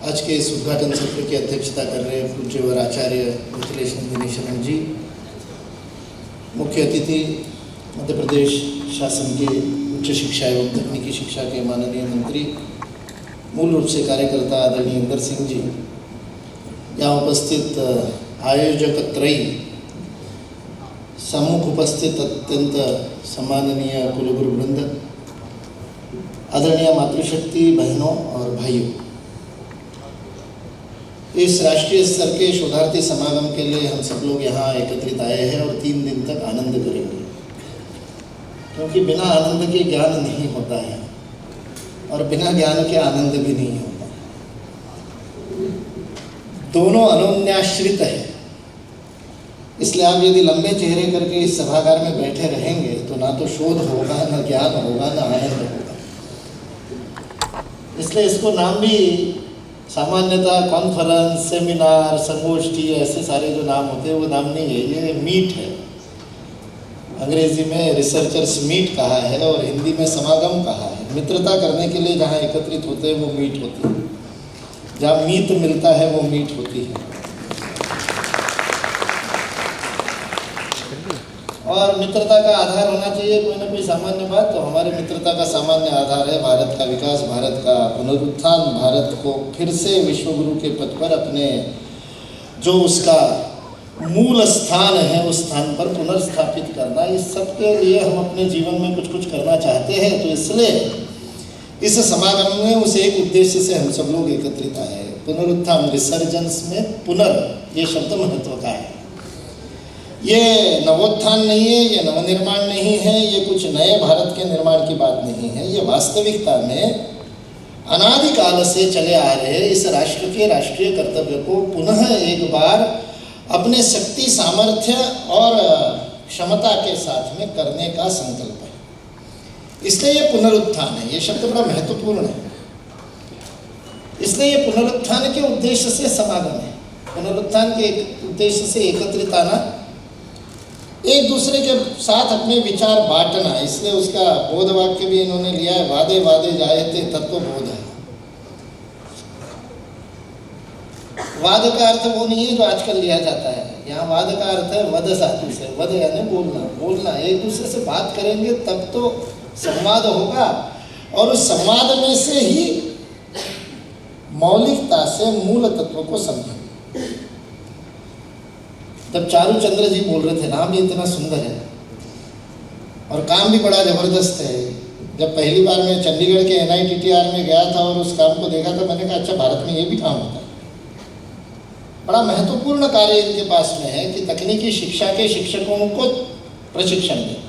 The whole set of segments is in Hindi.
आज के इस उद्घाटन सत्र की अध्यक्षता कर रहे पूज्यवर आचार्य मिथिलेश नंदिनी शरण जी, मुख्य अतिथि मध्य प्रदेश शासन के उच्च शिक्षा एवं तकनीकी शिक्षा के माननीय मंत्री, मूल रूप से कार्यकर्ता आदरणीय इंदर सिंह जी, यहाँ उपस्थित आयोजक त्रयी, सम्मुख उपस्थित अत्यंत सम्माननीय कुलगुरु वृंद, आदरणीय मातृशक्ति बहनों और भाइयों, इस राष्ट्रीय स्तर के शोधार्थी समागम के लिए हम सब लोग यहाँ एकत्रित आए हैं और 3 दिन तक आनंद करेंगे, क्योंकि बिना आनंद के ज्ञान नहीं होता है और बिना ज्ञान के आनंद भी नहीं होता। दोनों अनन्याश्रित है, इसलिए आप यदि लंबे चेहरे करके इस सभागार में बैठे रहेंगे तो ना तो शोध होगा, ना ज्ञान होगा, ना आनंद होगा। इसलिए इसको नाम भी सामान्यतः कॉन्फ्रेंस, सेमिनार, संगोष्ठी ऐसे सारे जो नाम होते हैं वो नाम नहीं है, ये मीट है। अंग्रेजी में रिसर्चर्स मीट कहा है और हिंदी में समागम कहा है। मित्रता करने के लिए जहाँ एकत्रित होते हैं वो मीट होती है, जहाँ मीत मिलता है वो मीट होती है। और मित्रता का आधार होना चाहिए कोई ना कोई सामान्य बात। तो हमारे मित्रता का सामान्य आधार है भारत का विकास, भारत का पुनरुत्थान, भारत को फिर से विश्वगुरु के पद पर अपने जो उसका मूल स्थान है उस स्थान पर पुनर्स्थापित करना। इस सब के लिए हम अपने जीवन में कुछ कुछ करना चाहते हैं, तो इसलिए इस समागम में उस एक उद्देश्य से हम सब लोग एकत्रित आए हैं। पुनरुत्थान, रिसर्जेंस में पुनर् ये शब्द महत्व का है। ये नवोत्थान नहीं है, ये नवनिर्माण नहीं है, ये कुछ नए भारत के निर्माण की बात नहीं है। ये वास्तविकता में अनादिकाल से चले आ रहे इस राष्ट्र के राष्ट्रीय कर्तव्य को पुनः एक बार अपने शक्ति, सामर्थ्य और क्षमता के साथ में करने का संकल्प है। इसलिए ये पुनरुत्थान है, ये शब्द बड़ा महत्वपूर्ण है। इसलिए ये पुनरुत्थान के उद्देश्य से समागम है, पुनरुत्थान के उद्देश्य से एकत्रित आना, एक दूसरे के साथ अपने विचार बांटना। इसलिए उसका बोध वाक्य भी इन्होंने लिया है, वादे वादे जायते तत्व बोध है। वाद का अर्थ वो नहीं है जो आजकल लिया जाता है, यहाँ वाद का अर्थ है वद धातु से, वद यानी बोलना, बोलना। एक दूसरे से बात करेंगे तब तो संवाद होगा और उस संवाद में से ही मौलिकता से मूल तत्व को समझेंगे। जब चारूचंद्र जी बोल रहे थे, नाम भी इतना सुंदर है और काम भी बड़ा ज़बरदस्त है। जब पहली बार मैं चंडीगढ़ के NITTR में गया था और उस काम को देखा था, मैंने कहा अच्छा भारत में ये भी काम होता है। बड़ा महत्वपूर्ण कार्य इनके पास में है कि तकनीकी शिक्षा के शिक्षकों को प्रशिक्षण दें।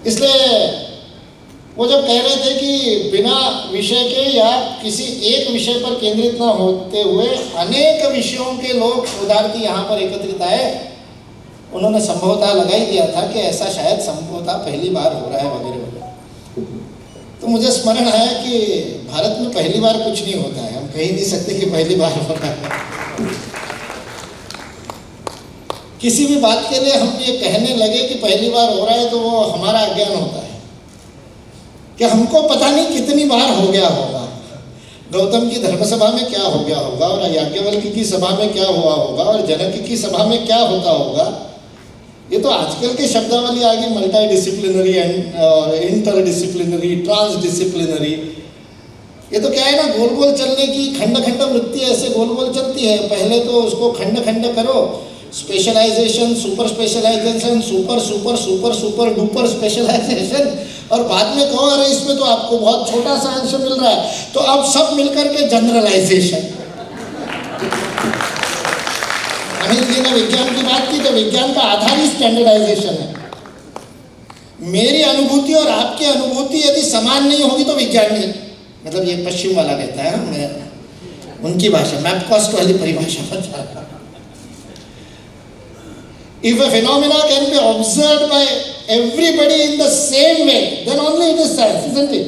इसलिए वो जब कह रहे थे कि बिना विषय के या किसी एक विषय पर केंद्रित ना होते हुए अनेक विषयों के लोग शोधार्थी यहाँ पर एकत्रित आए, उन्होंने संभवतः लगा ही दिया था कि ऐसा शायद संभवतः पहली बार हो रहा है वगैरह वगैरह। तो मुझे स्मरण आया कि भारत में पहली बार कुछ नहीं होता है, हम कह ही नहीं सकते कि पहली बार हो रहा है। किसी भी बात के लिए हम ये कहने लगे कि पहली बार हो रहा है तो वो हमारा अज्ञान होता है कि हमको पता नहीं कितनी बार हो गया होगा। गौतम की धर्मसभा में क्या हो गया होगा और याज्ञवल्क्य की सभा में क्या हुआ होगा और जनक की सभा में क्या होता होगा। ये तो आजकल के शब्दावली आ गई, multidisciplinary, interdisciplinary, transdisciplinary. ये तो क्या है ना, गोल गोल चलने की खंड खंड वृत्ति ऐसे गोल गोल चलती है। पहले तो उसको खंड खंड करो, specialisation, super specialisation, super super super super duper specialisation, और बाद में कहो अरे इसमें तो आपको बहुत छोटा सा अंश मिल रहा है, तो अब सब मिलकर के जनरलाइजेशन। अनिल जी ने विज्ञान की बात की तो विज्ञान का आधार ही स्टैंडर्डाइजेशन है। मेरी अनुभूति और आपकी अनुभूति यदि समान नहीं होगी तो विज्ञान नहीं। मतलब ये पश्चिम वाला कहता है, मैं उनकी भाषा, मैप कॉस्ट वाली परिभाषा बता रहा हूं। If a phenomena can be observed by everybody in the same way, then only it is science, isn't it?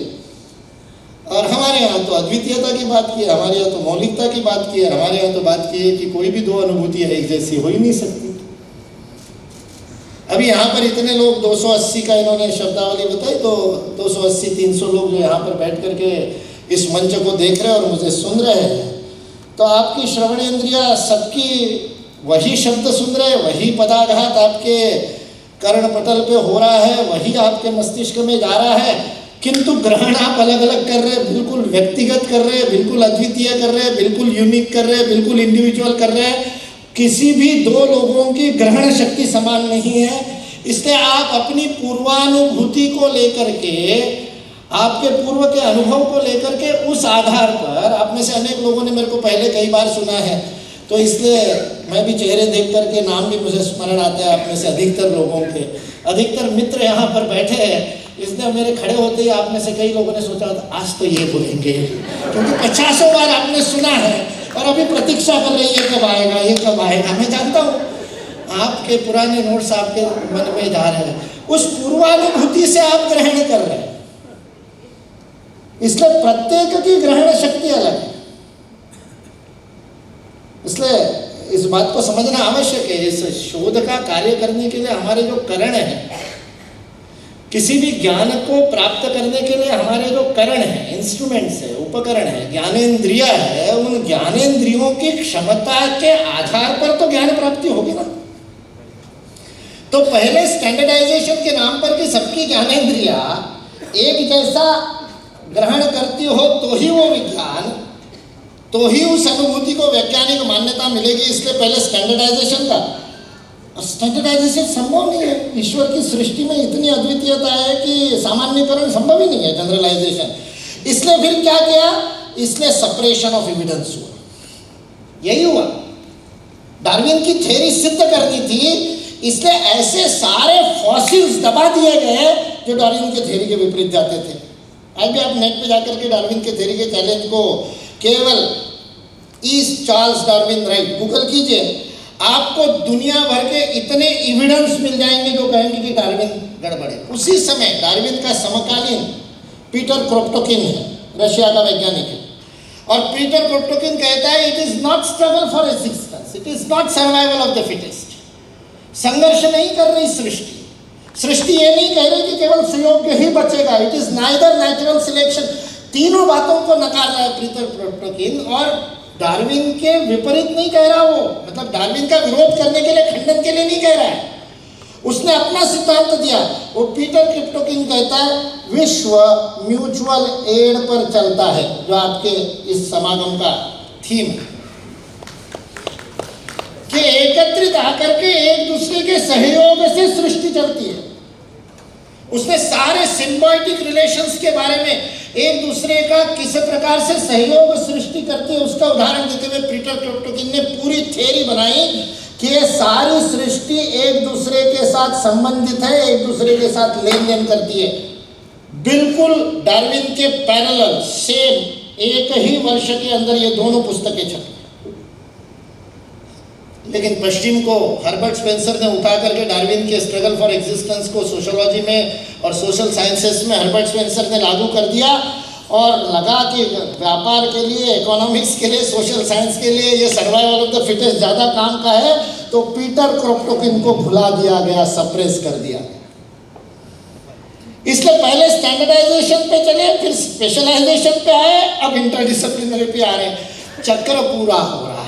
और हमारे यहाँ तो अद्वितीयता की बात की है, हमारे यहाँ तो मौलिकता की बात की है, हमारे यहाँ तो बात की है कि कोई भी दो अनुभूतियाँ एक जैसी हो ही नहीं सकती। अभी यहाँ पर इतने लोग 280 का इन्होंने शब्दावली बताई, तो 280-300 लोग जो यहाँ पर बैठ करके इस मंच को देख रहे हैं और मुझे सुन रहे हैं, तो आपकी श्रवणेंद्रिया सबकी वही शब्द सुन रहे हैं, वही पदाघात आपके कर्णपटल पे हो रहा है, वही आपके मस्तिष्क में जा रहा है, किंतु ग्रहण आप अलग अलग कर रहे हैं, बिल्कुल व्यक्तिगत कर रहे हैं, बिल्कुल अद्वितीय कर रहे हैं, बिल्कुल यूनिक कर रहे हैं, बिल्कुल इंडिविजुअल कर रहे हैं। किसी भी दो लोगों की ग्रहण शक्ति समान नहीं है। इसलिए आप अपनी पूर्वानुभूति को लेकर के, आपके पूर्व के अनुभव को लेकर के, उस आधार पर, आप में से अनेक लोगों ने मेरे को पहले कई बार सुना है, तो इसलिए मैं भी चेहरे देख करके नाम भी मुझे स्मरण आते हैं आप में से अधिकतर लोगों के। अधिकतर मित्र यहाँ पर बैठे हैं, इसलिए मेरे खड़े होते ही आप में से कई लोगों ने सोचा आज तो ये बोलेंगे, क्योंकि 50 बार आपने सुना है और अभी प्रतीक्षा कर रही है कब आएगा, ये कब आएगा। मैं जानता हूँ आपके पुराने नोट्स आपके मन में जा रहे हैं, उस पूर्वानुभूति से आप ग्रहण कर रहे हैं, इसलिए प्रत्येक की ग्रहण शक्ति अलग है। इसलिए इस बात को समझना आवश्यक है। इस शोध का कार्य करने के लिए हमारे जो करण है, किसी भी ज्ञान को प्राप्त करने के लिए हमारे जो करण है, इंस्ट्रूमेंट्स है, उपकरण है, ज्ञानेंद्रिय है, उन ज्ञानेंद्रियों की क्षमता के आधार पर तो ज्ञान प्राप्ति होगी ना। तो पहले स्टैंडर्डाइजेशन के नाम पर कि सबकी ज्ञानेंद्रिया एक जैसा ग्रहण करती हो तो ही वो विज्ञान, तो ही उस अनुभूति को वैज्ञानिक मान्यता मिलेगी। इसलिए पहले स्टैंडर्डाइजेशन का, और स्टैंडर्डाइजेशन संभव नहीं है। ईश्वर की सृष्टि में इतनी अद्वितीयता है कि सामान्यकरण संभव ही नहीं है, जनरलाइजेशन। इसलिए फिर क्या किया, इसलिए सेपरेशन ऑफ एविडेंस हुआ। यही हुआ, डार्विन की थ्योरी सिद्ध करनी थी, इसलिए ऐसे सारे फॉसिल्स दबा दिए गए जो डार्विन के थ्योरी के विपरीत जाते थे। आज भी आप नेट पे जाकर के डार्विन के थ्योरी के चैलेंज को केवल is Charles Darwin right Google कीजिए, आपको दुनिया भर के इतने एविडेंस मिल जाएंगे जो कहेंगे कि डार्विन गड़बड़ है। उसी समय डार्विन का समकालीन पीटर क्रोप्टोकिन है, रशिया का वैज्ञानिक है, और पीटर क्रोप्टोकिन कहता है it is not struggle for existence, it is not survival of the fittest. संघर्ष नहीं कर रही सृष्टि, सृष्टि ये नहीं कह रही कि केवल सुयोग्य ही बचेगा, it is neither natural selection. तीनों बातों को नकार रहा है पीटर क्रोप्टोकिन, और डार्विन के विपरीत नहीं कह रहा वो, मतलब डार्विन का विरोध करने के लिए, खंडन के लिए नहीं कह रहा है, उसने अपना सिद्धांत दिया। वो पीटर क्रोप्टोकिन कहता है विश्व म्यूचुअल एड पर चलता है, जो आपके इस समागम का थीम है, कि एकत्रित आकर के एक दूसरे के सहयोग से सृष्टि चलती है। उसने सारे सिम्बायोटिक रिलेशंस के बारे में, एक दूसरे का किस प्रकार से सहयोग सृष्टि करती है, उसका उदाहरण देते हुए पीटर क्रोप्टोकिन ने पूरी थ्योरी बनाई कि ये सारी सृष्टि एक दूसरे के साथ संबंधित है, एक दूसरे के साथ लेन देन करती है। बिल्कुल डार्विन के पैरेलल, सेम एक ही वर्ष के अंदर ये दोनों पुस्तकें छपी। लेकिन पश्चिम को हर्बर्ट स्पेंसर ने उठा करके डार्विन के स्ट्रगल फॉर एग्जिस्टेंस को सोशियोलॉजी में और सोशल साइंसेस में हर्बर्ट स्पेंसर ने लागू कर दिया, और लगा कि व्यापार के लिए, इकोनॉमिक्स के लिए, सोशल साइंस के लिए ये सर्वाइवल ऑफ द फिटेस्ट ज़्यादा काम का है, तो पीटर क्रोप्टोकिन को भुला दिया गया, सप्रेस कर दिया। इसलिए पहले स्टैंडर्डाइजेशन पे चले, फिर स्पेशलाइजेशन पे आए, अब इंटरडिसिप्लिनरी पे आ रहे हैं। चक्र पूरा हो रहा है।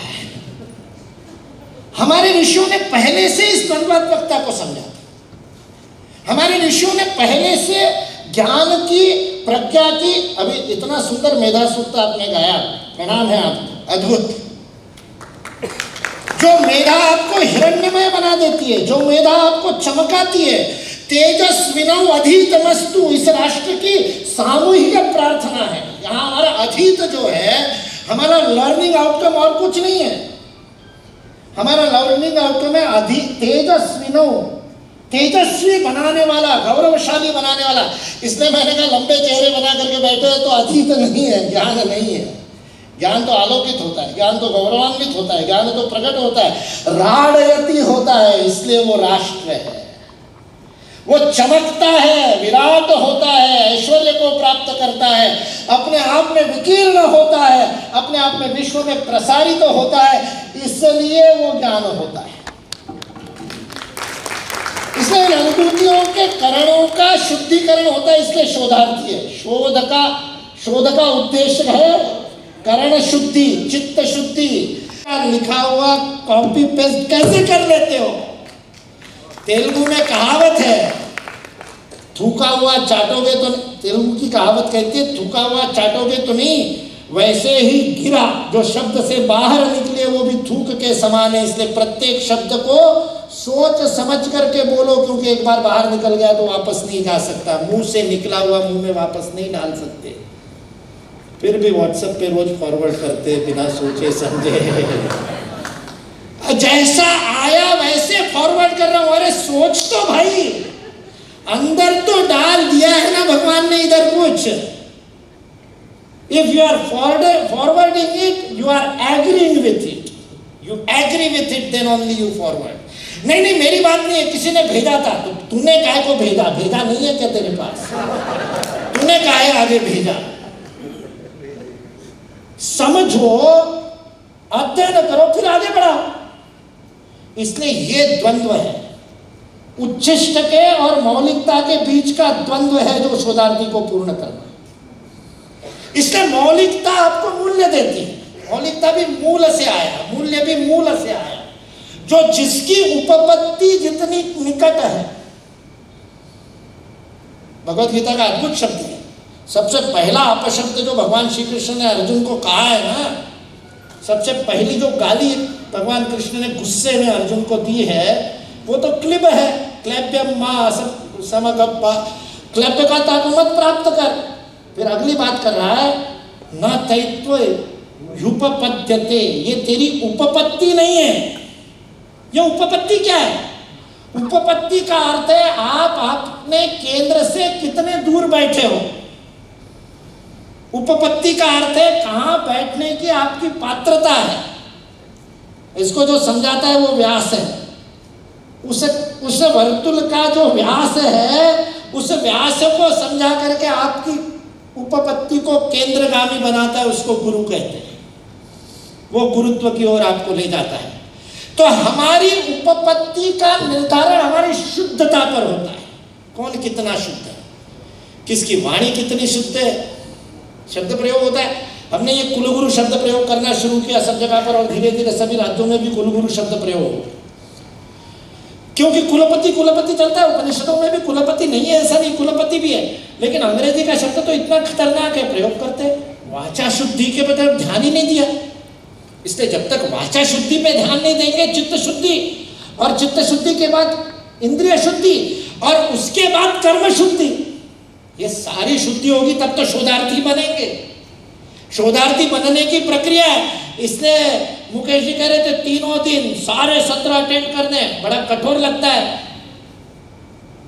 हमारे ऋषियों ने पहले से इस द्वंद्वात्मकता को समझा था। हमारे ऋषियों ने पहले से ज्ञान की, प्रज्ञा की, अभी इतना सुंदर मेधा सूक्त आपने गाया, प्रणाम है आपको, अद्भुत। जो मेधा आपको हिरण्यमय बना देती है, जो मेधा आपको चमकाती है, तेजस्विनौ अधीतमस्तु, इस राष्ट्र की सामूहिक प्रार्थना है। यहाँ हमारा अधीत जो है, हमारा लर्निंग आउटकम और कुछ नहीं है, हमारा लर्निंग आउटकम है तेजस्विनो, तेजस्वी बनाने वाला, गौरवशाली बनाने वाला। इसलिए मैंने कहा लंबे चेहरे बना करके बैठे हैं तो अतीत नहीं है, ज्ञान नहीं है। ज्ञान तो आलोकित होता है, ज्ञान तो गौरवान्वित होता है, ज्ञान तो प्रकट होता है, राडयति होता है, इसलिए वो राष्ट्र है, वो चमकता है, विराट होता है, ऐश्वर्य को प्राप्त करता है, अपने आप में विकीर्ण होता है, अपने आप में विश्व में प्रसारित होता है, इसलिए वो ज्ञान होता है। इसलिए अनुभूतियों के करणों का शुद्धिकरण होता है, इसलिए शोधार्थी है। शोध का उद्देश्य है करण शुद्धि, चित्त शुद्धि। लिखा हुआ कॉपी पेस्ट कैसे कर लेते हो? तेलुगु में कहावत है, थूका हुआ चाटोगे तो, तेलुगु की कहावत कहती है थूका हुआ चाटोगे तो नहीं, वैसे ही गिरा जो शब्द से बाहर निकले वो भी थूक के समान है। इसलिए प्रत्येक शब्द को सोच समझ करके बोलो, क्योंकि एक बार बाहर निकल गया तो वापस नहीं जा सकता। मुंह से निकला हुआ मुंह में वापस नहीं डाल सकते। फिर भी व्हाट्सएप पे रोज फॉरवर्ड करते बिना सोचे समझे, जैसा आया वैसे फॉरवर्ड कर रहा हूं। अरे सोच तो भाई, अंदर तो डाल दिया है ना भगवान ने इधर कुछ। If you are forwarding it, you are agreeing with it, you agree with it, then only you forward. नहीं नहीं मेरी बात नहीं है, किसी ने भेजा था तो तूने काहे को भेजा? भेजा नहीं है क्या तेरे पास? तूने काहे आगे भेजा? समझो, अध्ययन करो, फिर आगे बढ़ाओ। इसलिए ये द्वंद्व है, उच्छिष्ट के और मौलिकता के बीच का द्वंद्व है जो शोधार्थी को पूर्ण करना। इसलिए मौलिकता आपको मूल्य देती है, मौलिकता भी मूल से आया, मूल्य भी मूल से आया, जो जिसकी उपपत्ति जितनी निकट है। भगवत गीता का अद्भुत शब्द है, सबसे पहला अपशब्द जो भगवान श्री कृष्ण ने अर्जुन को कहा है ना, सबसे पहली जो गाली भगवान कृष्ण ने गुस्से में अर्जुन को दी है वो तो क्लिब है, क्लैप्यम मां समगप्पा, क्लैप्य का ताकत मत प्राप्त कर। फिर अगली बात कर रहा है, न तैत्व युपपद्यते, ये तेरी उपपत्ति नहीं है। ये उपपत्ति क्या है? उपपत्ति का अर्थ है आप अपने केंद्र से कितने दूर बैठे हो। उपपत्ति का अर्थ है कहां बैठने की आपकी पात्रता है। इसको जो समझाता है वो व्यास है। उस वर्तुल का जो व्यास है, उस व्यास को समझा करके आपकी उपपत्ति को केंद्रगामी बनाता है, उसको गुरु कहते हैं। वो गुरुत्व की ओर आपको ले जाता है। तो हमारी उपपत्ति का निर्धारण हमारी शुद्धता पर होता है। कौन कितना शुद्ध है, किसकी वाणी कितनी शुद्ध है। शब्द प्रयोग होता है, हमने ये कुलगुरु शब्द प्रयोग करना शुरू किया सब जगह पर, और धीरे धीरे सभी राज्यों में भी कुलगुरु शब्द प्रयोग हो, क्योंकि कुलपति कुलपति चलता है। उपनिषदों में भी कुलपति नहीं है ऐसा नहीं, कुलपति भी है, लेकिन अंग्रेजी का शब्द तो इतना खतरनाक है, प्रयोग करते हैं। वाचा शुद्धि के बजाय ध्यान ही नहीं दिया। इसलिए जब तक वाचा शुद्धि पे ध्यान नहीं देंगे, चित्त शुद्धि, और चित्त शुद्धि के बाद इंद्रिय शुद्धि, और उसके बाद कर्म शुद्धि, ये सारी शुद्धि होगी तब तो शोधार्थी बनेंगे। शोधार्थी बनने की प्रक्रिया है। इसलिए मुकेश जी कह रहे थे 3 दिन सारे सत्र अटेंड करने, बड़ा कठोर लगता है।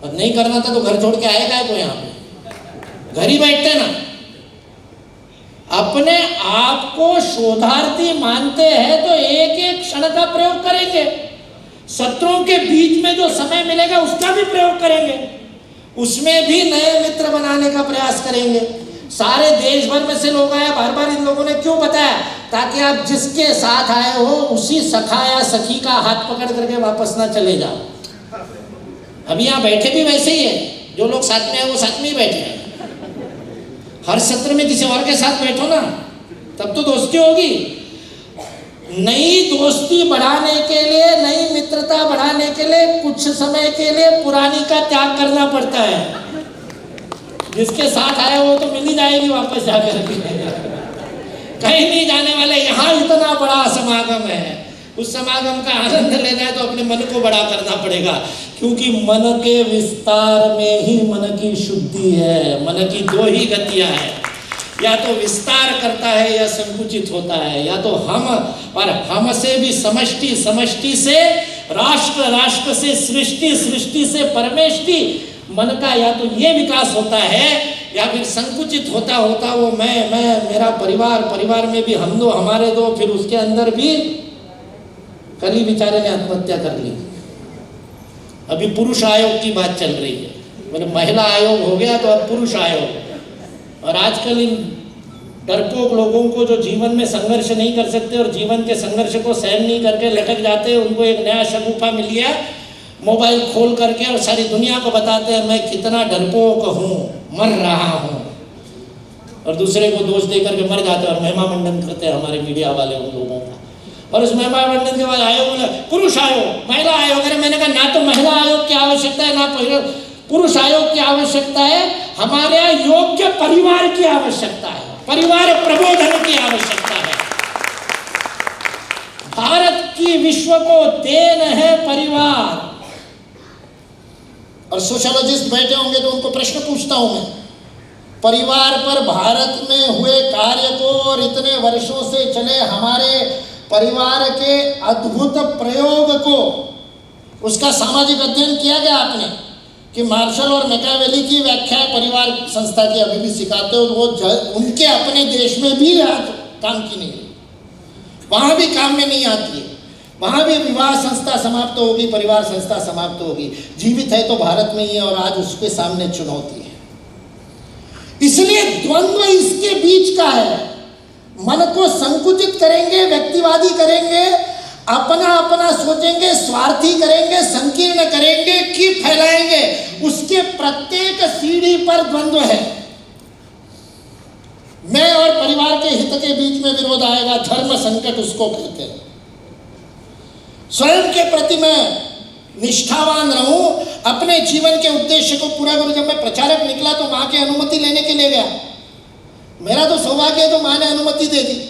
और नहीं करना था तो घर छोड़ के आएगा कोई, यहाँ पे घर ही बैठते ना। अपने आप को शोधार्थी मानते हैं तो एक एक क्षण का प्रयोग करेंगे। सत्रों के बीच में जो समय मिलेगा उसका भी प्रयोग करेंगे, उसमें भी नए मित्र बनाने का प्रयास करेंगे। सारे देश भर में से लोग आए, बार बार इन लोगों ने क्यों बताया? ताकि आप जिसके साथ आए हो उसी सखा या सखी का हाथ पकड़ करके वापस ना चले जाओ। अभी यहाँ बैठे भी वैसे ही है, जो लोग साथ में है वो साथ में ही बैठे हैं। हर सत्र में किसी और के साथ बैठो ना, तब तो दोस्ती होगी। नई दोस्ती बढ़ाने के लिए, नई मित्रता बढ़ाने के लिए कुछ समय के लिए पुरानी का त्याग करना पड़ता है। जिसके साथ आए वो तो मिल ही जाएगी वापस जाकर के, कहीं नहीं जाने वाले। यहाँ इतना बड़ा समागम है, उस समागम का आनंद लेना है तो अपने मन को बड़ा करना पड़ेगा, क्योंकि मन के विस्तार में ही मन की शुद्धि है। मन की 2 ही गतियां हैं, या तो विस्तार करता है या संकुचित होता है, या तो हम, और हम से भी समष्टि, समष्टि से राष्ट्र, राष्ट्र से सृष्टि, सृष्टि से परमेष्टि। मन का या तो ये विकास होता है, या फिर संकुचित होता होता वो मैं, मेरा परिवार, परिवार में भी हम दो, हमारे दो, फिर उसके अंदर भी। कल ही बेचारे ने आत्महत्या कर ली। अभी पुरुष आयोग की बात चल रही है, मतलब महिला आयोग हो गया तो अब पुरुष आयोग। और आजकल इन डरपोक लोगों को जो जीवन में संघर्ष नहीं कर सकते और जीवन के संघर्ष को सहन नहीं करके लटक जाते, उनको एक नया शगुफा मिल गया, मोबाइल खोल करके और सारी दुनिया को बताते हैं मैं कितना डरपोक हूँ, मर रहा हूँ। और दूसरे को दोष दे करके मर जाते हैं और महिमा मंडन करते हैं हमारे मीडिया वाले उन लोगों का। और उस महिमा मंडन के बाद आयोग बोला पुरुष आयोग, महिला आयोग। अरे मैंने कहा ना तो महिला आयोग की आवश्यकता है ना पुरुष आयोग की आवश्यकता है, हमारे यहाँ योग्य परिवार की आवश्यकता है, परिवार प्रबोधन की आवश्यकता है। भारत की विश्व को देन है परिवार। और सोशोलॉजिस्ट बैठे होंगे तो उनको प्रश्न पूछता हूं मैं, परिवार पर भारत में हुए कार्य को और इतने वर्षों से चले हमारे परिवार के अद्भुत प्रयोग को, उसका सामाजिक अध्ययन किया गया आपने कि मार्शल और मैकियावेली की व्याख्या परिवार संस्था की अभी भी सिखाते हो, वो उनके अपने देश में भी आज काम की नहीं, वहाँ भी काम में नहीं आती है। वहाँ भी विवाह संस्था समाप्त होगी, परिवार संस्था समाप्त होगी। जीवित है तो भारत में ही है और आज उसके सामने चुनौती है। इसलिए द्वंद्व इसके बीच का है। मन को संकुचित करेंगे, व्यक्तिवादी करेंगे, अपना अपना सोचेंगे, स्वार्थी करेंगे, संकीर्ण करेंगे कि फैलाएंगे, उसके प्रत्येक सीढ़ी पर द्वंद्व है। मैं और परिवार के हित के बीच में विरोध आएगा, धर्म संकट उसको कहते हैं। स्वयं के प्रति मैं निष्ठावान रहूं, अपने जीवन के उद्देश्य को पूरा करूं। जब मैं प्रचारक निकला तो माँ की अनुमति लेने के लिए गया, मेरा तो सौभाग्य है तो माँ ने अनुमति दे दी।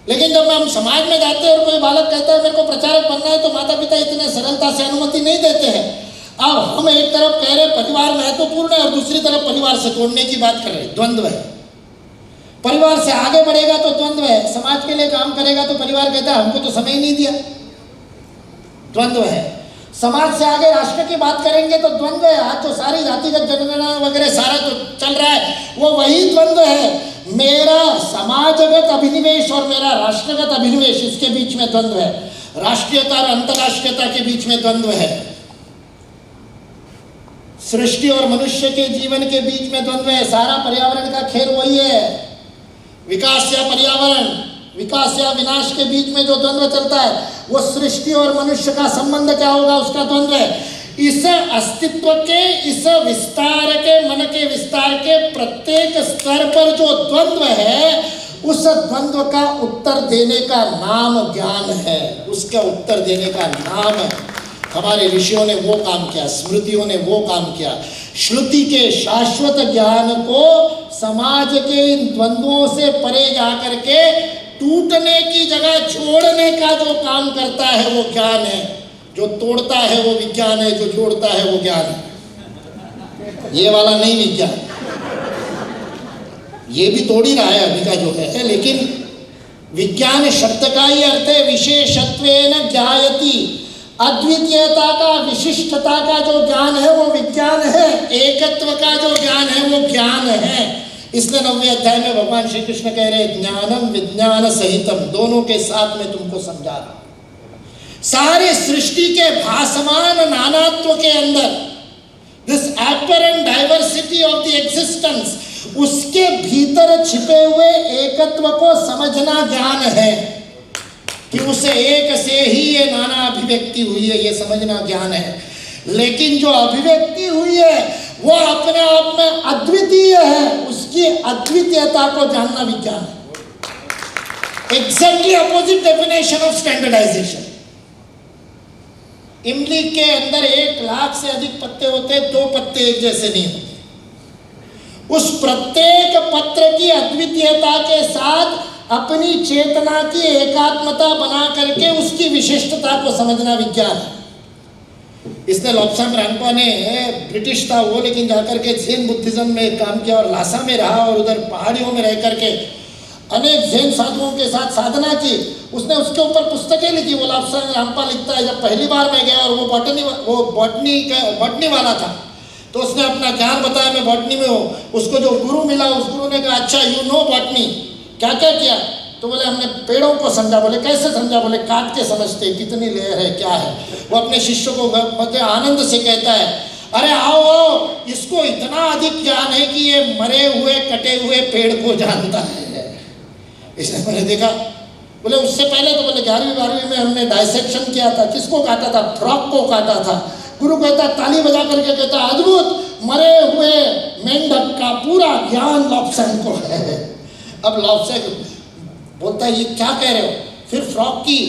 लेकिन जब हम समाज में जाते हैं और कोई बालक कहता है मेरे को प्रचारक बनना है, तो माता पिता इतने सरलता से अनुमति नहीं देते हैं। अब हम एक तरफ कह रहे परिवार महत्वपूर्ण है और दूसरी तरफ परिवार से तोड़ने की बात कर रहे, द्वंद्व है। परिवार से आगे बढ़ेगा तो द्वंद्व है, समाज के लिए काम करेगा तो परिवार कहता है हमको तो समय ही नहीं दिया, द्वंद्व है। समाज से आगे राष्ट्र की बात करेंगे तो द्वंद्व है। आज तो सारी जातिगत जनगणना वगैरह सारा तो चल रहा है, वो वही द्वंद्व है। मेरा समाजगत अभिनिवेश और मेरा राष्ट्रगत अभिनिवेश, इसके बीच में द्वंद्व है। राष्ट्रीयता और अंतरराष्ट्रीयता के बीच में द्वंद्व है। सृष्टि और मनुष्य के जीवन के बीच में द्वंद्व है। सारा पर्यावरण का खेल वही है, विकास या पर्यावरण, विकास या विनाश के बीच में जो द्वंद्व चलता है वो सृष्टि और मनुष्य का संबंध क्या होगा, उसका द्वंद्व है। इस अस्तित्व के, इस विस्तार के, मन के विस्तार के प्रत्येक स्तर पर जो द्वंद्व है, उस द्वंद्व का उत्तर देने का नाम ज्ञान है। उसका उत्तर देने का नाम है। हमारे ऋषियों ने वो काम किया, स्मृतियों ने वो काम किया। श्रुति के शाश्वत ज्ञान को समाज के इन द्वंद्वों से परे जाकर के टूटने की जगह जोड़ने का जो काम करता है वो ज्ञान है। जो तोड़ता है वो विज्ञान है, जो जोड़ता है वो ज्ञान है। ये वाला नहीं विज्ञान, ये भी तोड़ ही रहा है अभी का जो है। लेकिन विज्ञान शब्द का ही अर्थ है विशेषत्वेन ज्ञायति, अद्वितीयता का, विशिष्टता का जो ज्ञान है वो विज्ञान है। एकत्व का जो ज्ञान है वो ज्ञान है। इसलिए 9वें अध्याय में भगवान श्री कृष्ण कह रहे ज्ञानम विज्ञान सहितम, दोनों के साथ में तुमको समझा रहा हूं। सारे सृष्टि के भासमान नानात्व के अंदर, this apparent diversity of the existence, उसके भीतर छिपे हुए एकत्व को समझना ज्ञान है। कि उसे एक से ही ये नाना अभिव्यक्ति हुई है, ये समझना ज्ञान है। लेकिन जो अभिव्यक्ति हुई है वो अपने आप में अद्वितीय है, उसकी अद्वितीयता को जानना विज्ञान है। Exactly opposite definition of standardisation. इमली के अंदर 1 लाख से अधिक पत्ते होते, 2 पत्ते एक जैसे नहीं होते। उस प्रत्येक पत्र की अद्वितीयता के साथ अपनी चेतना की एकात्मता बना करके उसकी विशिष्टता को समझना विज्ञान है। इसने लॉब्सम रांगपा ने, ब्रिटिश था वो, लेकिन जाकर के जैन बुद्धिज्म में काम किया और लासा में रहा और उधर पहाड़ियों में रह करके अनेक जैन साधुओं के साथ साधना की। उसने उसके ऊपर पुस्तकें लिखी। वो लॉब्सम रांगपा लिखता है, जब पहली बार मैं गया और वो बॉटनी वाला था, तो उसने अपना ज्ञान बताया, मैं बॉटनी में हूँ। उसको जो गुरु मिला, उस गुरु ने कहा अच्छा यू नो बॉटनी, क्या क्या किया? तो बोले हमने पेड़ों को समझा। बोले कैसे समझा? बोले काट के समझते, कितनी लेयर है, क्या है। वो अपने शिष्यों को बड़े आनंद से कहता है अरे आओ आओ, इसको इतना अधिक ज्ञान है कि ये मरे हुए कटे हुए पेड़ को जानता है। इसने मैंने देखा, बोले उससे पहले तो बोले 11वीं 12वीं में हमने डायसेक्शन किया था। किसको काटा था? फ्रॉक को काटा था। गुरु कहता ताली बजा करके कहता अद्भुत, मरे हुए मेंढक का पूरा ज्ञान लॉब्सन को है। अब लॉब्सन बोलता है ये क्या कह रहे हो? फिर फ्रॉग की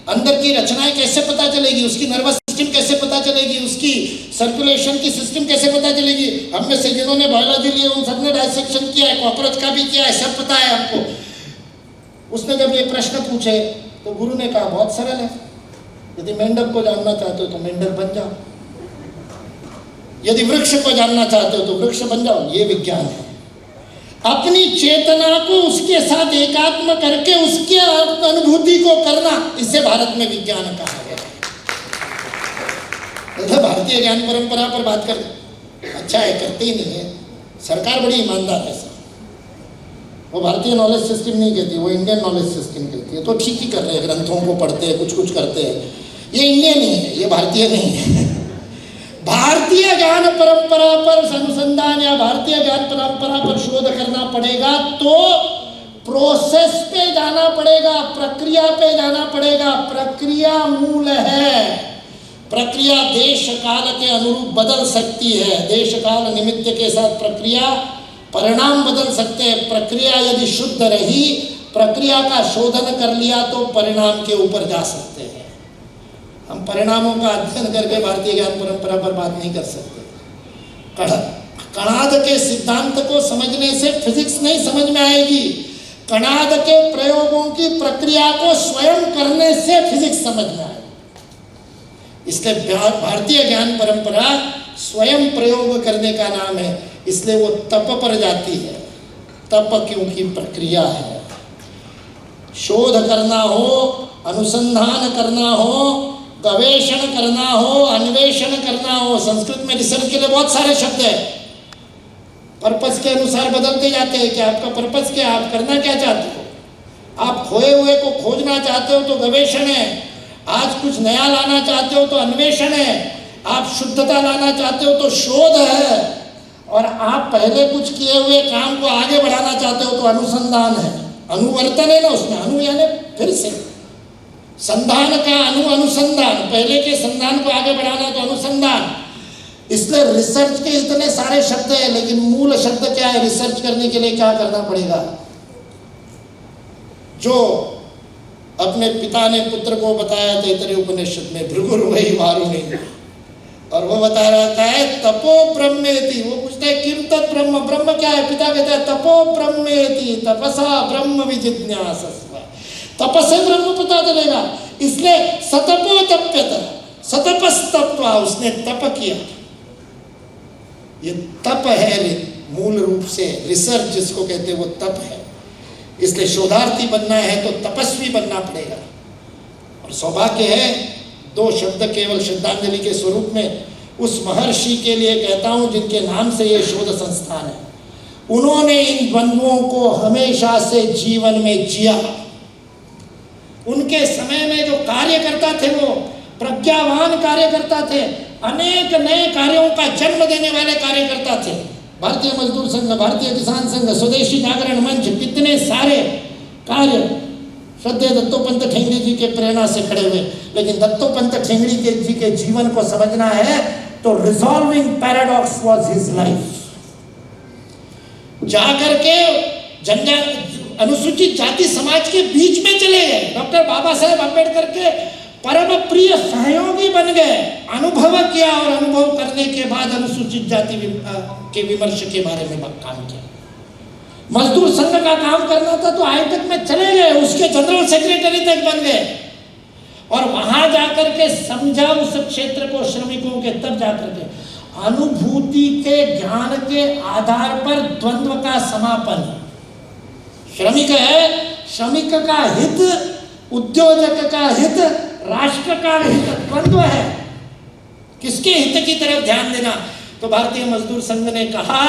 अंदर की रचनाएं कैसे पता चलेगी, उसकी नर्वस सिस्टम कैसे पता चलेगी, उसकी सर्कुलेशन की सिस्टम कैसे पता चलेगी? हम में से जिन्होंने बायोलॉजी लिए उन सबने डायसेक्शन किया है, कॉकरोच का भी किया है, सब पता है हमको। उसने जब ये प्रश्न पूछे तो गुरु ने कहा बहुत सरल है, यदि मेंढक को जानना चाहते हो तो मेंढक बन जाओ, यदि वृक्ष को जानना चाहते हो तो वृक्ष बन जाओ। ये विज्ञान है। अपनी चेतना को उसके साथ एकात्म करके उसके अनुभूति को करना, इसे भारत में विज्ञान कहा गया है। भारतीय ज्ञान परंपरा पर बात कर, अच्छा है, करते ही नहीं है। सरकार बड़ी ईमानदार है। वो भारतीय नॉलेज सिस्टम नहीं कहती, वो इंडियन नॉलेज सिस्टम कहती है। तो ठीक ही कर रहे हैं, ग्रंथों को पढ़ते हैं, कुछ कुछ करते हैं। ये इंडियन नहीं है, ये भारतीय नहीं है। भारतीय ज्ञान परंपरा पर अनुसंधान या भारतीय ज्ञान परंपरा पर शोध करना पड़ेगा तो प्रोसेस पे जाना पड़ेगा, प्रक्रिया पे जाना पड़ेगा। प्रक्रिया मूल है। प्रक्रिया देश काल के अनुरूप बदल सकती है। देश काल निमित्त के साथ प्रक्रिया परिणाम बदल सकते हैं। प्रक्रिया यदि शुद्ध रही, प्रक्रिया का शोधन कर लिया तो परिणाम के ऊपर जा सकते हैं। हम परिणामों का अध्ययन करके भारतीय ज्ञान परंपरा पर बात नहीं कर सकते। कणाद के सिद्धांत को समझने से फिजिक्स नहीं समझ में आएगी। कणाद के प्रयोगों की प्रक्रिया को स्वयं करने से फिजिक्स समझ में आएगी। इसलिए भारतीय ज्ञान परंपरा स्वयं प्रयोग करने का नाम है, इसलिए वो तप पर जाती है। तप क्योंकि प्रक्रिया है। शोध करना हो, अनुसंधान करना हो, गवेषण करना हो, अन्वेषण करना हो। संस्कृत में रिसर्च के लिए बहुत सारे शब्द हैं। पर्पस के अनुसार बदलते जाते हैं कि आपका पर्पस क्या, आप करना क्या चाहते हो। आप खोए हुए को खोजना चाहते हो तो गवेषण है। आज कुछ नया लाना चाहते हो तो अन्वेषण है। आप शुद्धता लाना चाहते हो तो शोध है। और आप पहले कुछ किए हुए काम को आगे बढ़ाना चाहते हो तो अनुसंधान है। अनुवर्तन है ना उसमें, अनु यानी फिर से, संधान का अनुसंधान, पहले के संधान को आगे बढ़ाना तो अनुसंधान। इसलिए रिसर्च के इतने सारे शब्द हैं, लेकिन मूल शब्द क्या है? रिसर्च करने के लिए क्या करना पड़ेगा? जो अपने पिता ने पुत्र को बताया तैतरीय उपनिषद में, भृगुर्वै वारुणी, और वो बता रहा है तपो ब्रह्मेति। वो पूछता है किम तत् ब्रह्म, ब्रह्म क्या है? पिता कहता है तपो ब्रह्मेति तपसा ब्रह्म विजिज्ञासस्व। तपस से ब्रह्म पता चलेगा। इसलिए सतपो तप्यत, सतपस्तप्त्वा, उसने तप किया। ये तप है मूल रूप से। रिसर्च जिसको कहते हैं वो तप है। इसलिए शोधार्थी बनना है तो तपस्वी बनना पड़ेगा। और सौभाग्य है, दो शब्द केवल श्रद्धांजलि के स्वरूप में उस महर्षि के लिए कहता हूं जिनके नाम से ये शोध संस्थान है। उन्होंने इन द्वंद्वों को हमेशा से जीवन में जिया। उनके समय में जो कार्यकर्ता थे वो प्रज्ञावान कार्यकर्ता थे। अनेक नए कार्यों का जन्म देने वाले कार्यकर्ता थे। भारतीय मजदूर संघ, भारतीय किसान संघ, स्वदेशी जागरण मंच, कितने सारे कार्य श्रद्धेय दत्तोपंत ठेंगड़ी जी के प्रेरणा से खड़े हुए। लेकिन दत्तोपंत ठेंगड़ी जी के जीवन को समझना है तो resolving paradox was his life. जाकर के अनुसूचित जाति समाज के बीच में चले गए। डॉक्टर बाबा साहेब अम्बेडकर के परम प्रिय सहयोगी बन गए। अनुभव किया और अनुभव करने के बाद अनुसूचित जाति के विमर्श के बारे में काम किया। मजदूर संघ का काम करना था तो हाईटेक में चले गए, उसके जनरल सेक्रेटरी तक बन गए। और वहां जाकर के समझा उस क्षेत्र को, श्रमिकों के, तब जाकर के अनुभूति के ज्ञान के आधार पर द्वंद्व का समापन। श्रमिक है, श्रमिक का हित, उद्योजक का हित, राष्ट्र का हित, द्वंद्व है। किसके हित की तरफ ध्यान देना? तो भारतीय मजदूर संघ ने कहा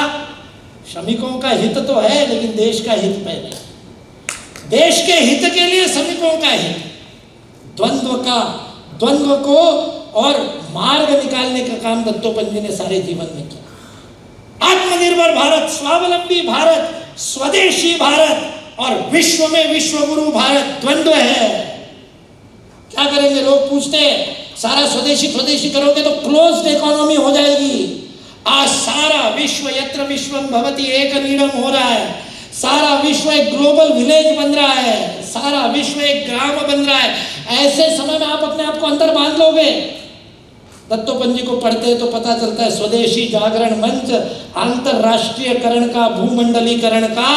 श्रमिकों का हित तो है लेकिन देश का हित पहले। देश के हित के लिए श्रमिकों का हित, द्वंद्व को और मार्ग निकालने का काम दत्तोपंत जी ने सारे जीवन में किया। आत्मनिर्भर भारत, स्वावलंबी भारत, स्वदेशी भारत और विश्व में विश्वगुरु भारत, द्वंद्व है। क्या करेंगे? लोग पूछते हैं सारा स्वदेशी करोगे तो क्लोज्ड इकोनॉमी हो जाएगी। आज सारा विश्व यत्र विश्वम भवति एक नीडम हो रहा है, सारा विश्व एक ग्लोबल विलेज बन रहा है, सारा विश्व एक ग्राम बन रहा है। ऐसे समय में आप अपने आप को अंदर बांध लोगे। दत्तोपंत जी को पढ़ते हैं तो पता चलता है स्वदेशी जागरण मंच अंतरराष्ट्रीयकरण का, भूमंडलीकरण का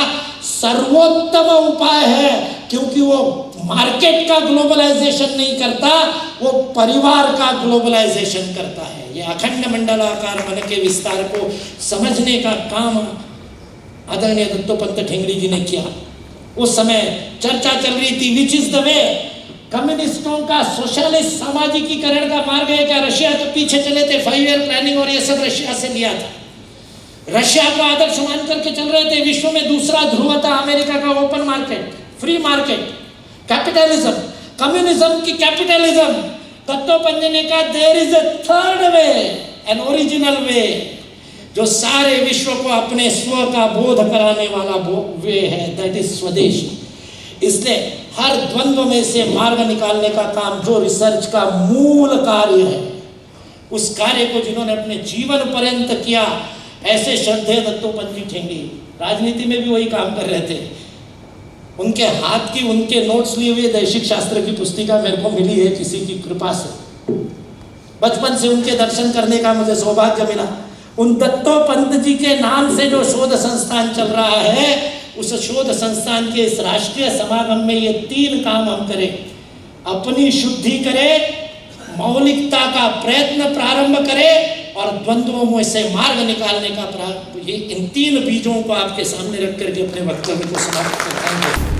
सर्वोत्तम उपाय है, क्योंकि वो मार्केट का ग्लोबलाइजेशन नहीं करता, वो परिवार का ग्लोबलाइजेशन करता है। ये अखंड मंडलाकार मन के विस्तार को समझने का काम आदरणीय दत्तोपंत ठेंगड़ी जी ने किया। उस समय चर्चा चल रही थी विच इज द वे, कम्युनिस्टों का सोशलिस्ट सामाजिकीकरण का मार्ग है क्या? रशिया के पीछे चले थे, 5 ईयर प्लानिंग और ये सब रशिया से लिया था। रशिया को आदर्श मान करके चल रहे थे। विश्व में दूसरा ध्रुव था अमेरिका का open market, free market, capitalism, communism की कैपिटलिज्म। दत्तोपंत जी ने कहा there is a third way, an original way, जो सारे विश्व को अपने स्व का बोध कराने वाला वे है, दैट इज स्वदेशी। इसलिए हर द्वंद्व में से मार्ग निकालने का काम जो रिसर्च का मूल कार्य है, उस कार्य को जिन्होंने अपने जीवन पर्यंत किया, ऐसे श्रद्धेय दत्तोपंत जी ठेंगड़ी राजनीति में भी वही काम कर रहे थे। उनके हाथ की, उनके नोट्स लिए हुए दैशिक शास्त्र की पुस्तिका मेरे को मिली है किसी की कृपा से। बचपन से उनके दर्शन करने का मुझे सौभाग्य मिला। उन दत्तोपंत जी के नाम से जो शोध संस्थान चल रहा है, उस शोध संस्थान के इस राष्ट्रीय समागम में ये 3 काम हम करें। अपनी शुद्धि करें, मौलिकता का प्रयत्न प्रारंभ करें और द्वंद्वों में से मार्ग निकालने का ये इन 3 बीजों को आपके सामने रख करके अपने वक्तव्य को समाप्त करता हूं।